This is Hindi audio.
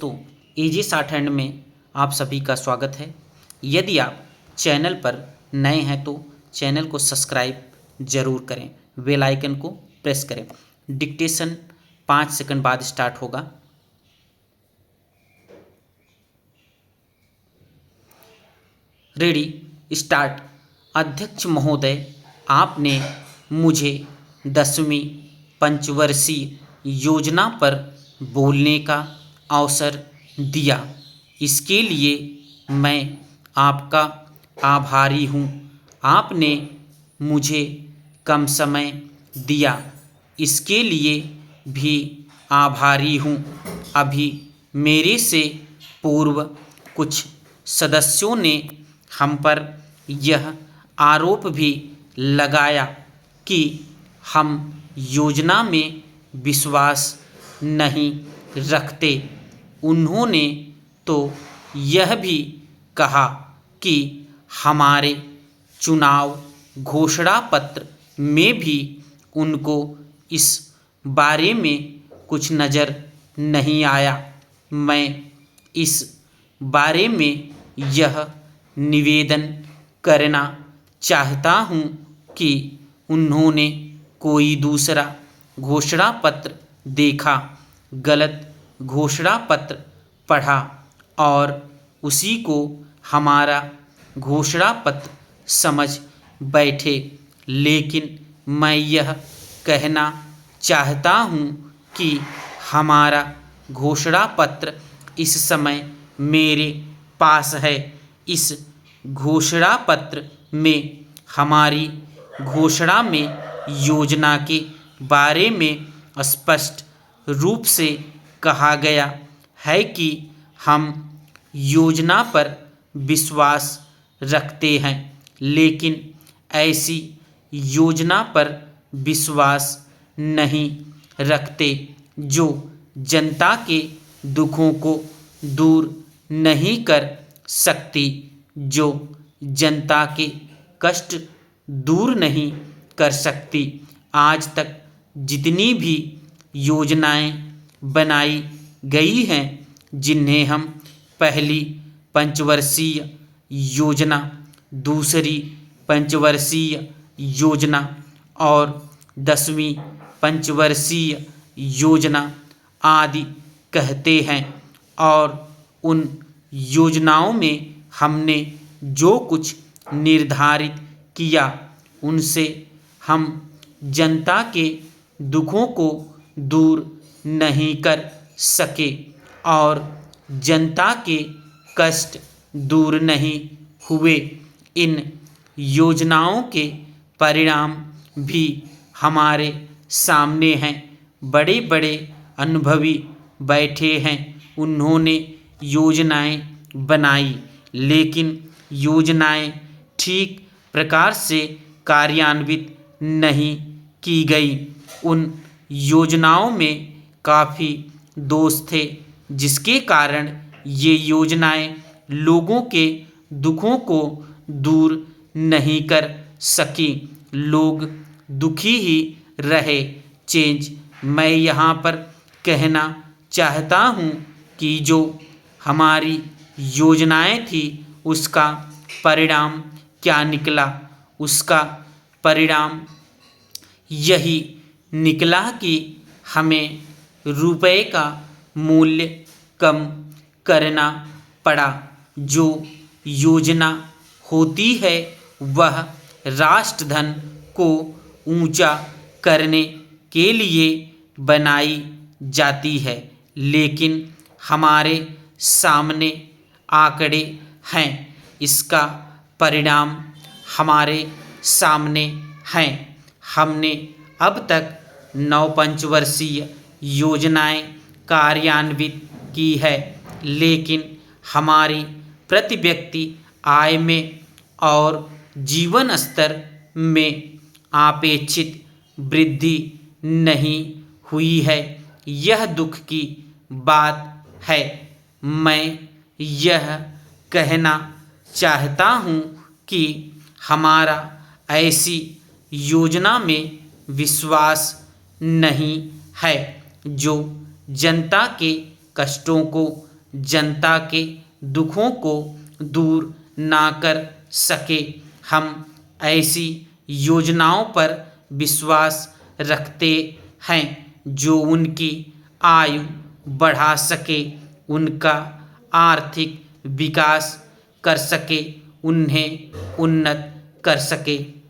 दोस्तों, एजे शॉर्ट हैंड में आप सभी का स्वागत है। यदि आप चैनल पर नए हैं तो चैनल को सब्सक्राइब जरूर करें, बेल आइकन को प्रेस करें। डिक्टेशन 5 सेकंड बाद स्टार्ट होगा। Ready, start. अध्यक्ष महोदय, आपने मुझे 10वीं पंचवर्षीय योजना पर बोलने का अवसर दिया, इसके लिए मैं आपका आभारी हूँ। आपने मुझे कम समय दिया, इसके लिए भी आभारी हूँ। अभी मेरे से पूर्व कुछ सदस्यों ने हम पर यह आरोप भी लगाया कि हम योजना में विश्वास नहीं रखते। उन्होंने तो यह भी कहा कि हमारे चुनाव घोषणा पत्र में भी उनको इस बारे में कुछ नज़र नहीं आया। मैं इस बारे में यह निवेदन करना चाहता हूँ कि उन्होंने कोई दूसरा घोषणा पत्र देखा, गलत घोषणा पत्र पढ़ा और उसी को हमारा घोषणा पत्र समझ बैठे। लेकिन मैं यह कहना चाहता हूँ कि हमारा घोषणा पत्र इस समय मेरे पास है। इस घोषणा पत्र में हमारी घोषणा में योजना के बारे में स्पष्ट रूप से कहा गया है कि हम योजना पर विश्वास रखते हैं, लेकिन ऐसी योजना पर विश्वास नहीं रखते जो जनता के दुखों को दूर नहीं कर सकती, जो जनता के कष्ट दूर नहीं कर सकती। आज तक जितनी भी योजनाएं बनाई गई हैं, जिन्हें हम पहली पंचवर्षीय योजना, दूसरी पंचवर्षीय योजना और 10वीं पंचवर्षीय योजना आदि कहते हैं, और उन योजनाओं में हमने जो कुछ निर्धारित किया, उनसे हम जनता के दुखों को दूर नहीं कर सके और जनता के कष्ट दूर नहीं हुए। इन योजनाओं के परिणाम भी हमारे सामने हैं। बड़े बड़े अनुभवी बैठे हैं, उन्होंने योजनाएं बनाई, लेकिन योजनाएं ठीक प्रकार से कार्यान्वित नहीं की गई। उन योजनाओं में काफ़ी दोष थे, जिसके कारण ये योजनाएं लोगों के दुखों को दूर नहीं कर सकी। लोग दुखी ही रहे। मैं यहाँ पर कहना चाहता हूँ कि जो हमारी योजनाएं थी, उसका परिणाम क्या निकला। उसका परिणाम यही निकला कि हमें रुपए का मूल्य कम करना पड़ा। जो योजना होती है वह राष्ट्रधन को ऊंचा करने के लिए बनाई जाती है, लेकिन हमारे सामने आंकड़े हैं। इसका परिणाम हमारे सामने हैं। हमने अब तक 9 पंचवर्षीय योजनाएं कार्यान्वित की है, लेकिन हमारी प्रति व्यक्ति आय में और जीवन स्तर में अपेक्षित वृद्धि नहीं हुई है। यह दुख की बात है। मैं यह कहना चाहता हूँ कि हमारा ऐसी योजना में विश्वास नहीं है जो जनता के कष्टों को जनता के दुखों को दूर ना कर सके। हम ऐसी योजनाओं पर विश्वास रखते हैं जो उनकी आयु बढ़ा सके, उनका आर्थिक विकास कर सके, उन्हें उन्नत कर सके।